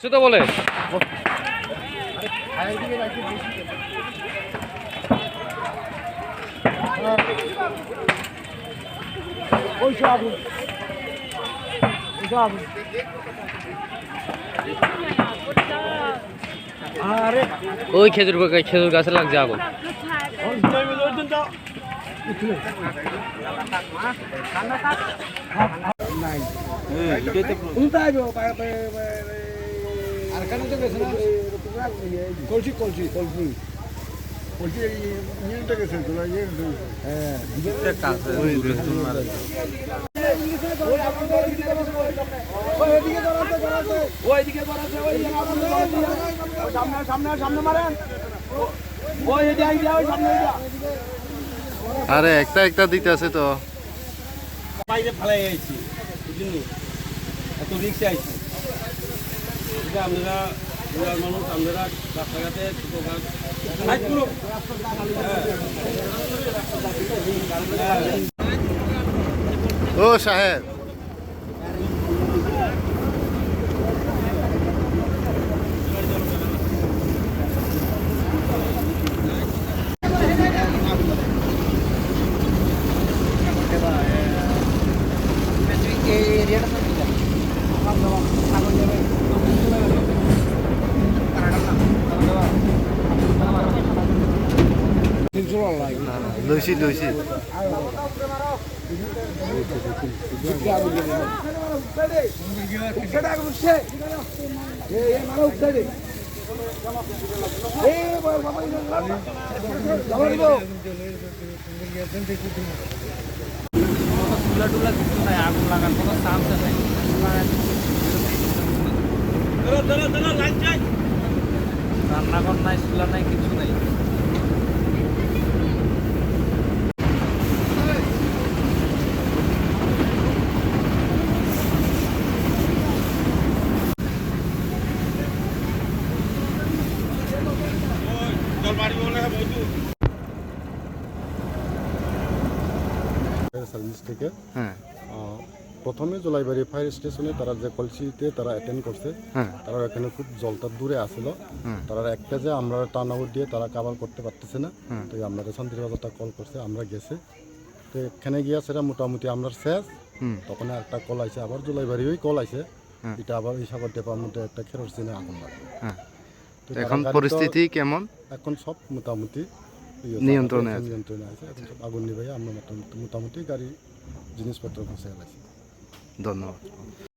সেটা বলে ওই খেজুর গাছে লাগছে আগুন। আরে একটা একটা দিতে আছে তো বাইরে ফেলাই আইছি বুঝলি এত রিক্সে আইছি আপনারা রুরাল মানুষ আপনারা রাস্তাঘাটে ও সাহেব লইছি লইছি আগুন লাগার কোনো চান্স নাই। রান্নাঘর নাই, চুলা নাই, কিছু নাই। সার্ভিস থেকে হ্যাঁ প্রথমে জলাইবাড়ি ফায়ার স্টেশনে তারা যে কলসিতে তারা অ্যাটেন্ড করছে হ্যাঁ তারা এখানে খুব জলটা দূরে আসছিল তারা এক পেজে আমরা টার্ন দিয়ে তারা কাভার করতে পারতেছে না। তো আমরা শান্তিবাজারটা কল করছে, আমরা গেছে তো এখানে গিয়া সেটা মোটামুটি আমরা শেষ। তখন একটা কল আইছে, আবার জলাইবাড়ি ওই কল আইছে, এটা আবার এই সাগর ডিপার্টমেন্টে একটা খেরোসিনে আগুন লাগবে। এখন পরিস্থিতি কেমন? এখন সব মোটামুটি নিয়ন্ত্রণে আছে। এখন সব আগুন নিভাই আমরা মোটামুটি গাড়ি জিনিসপত্র গুছিয়ে গেছে। ধন্যবাদ।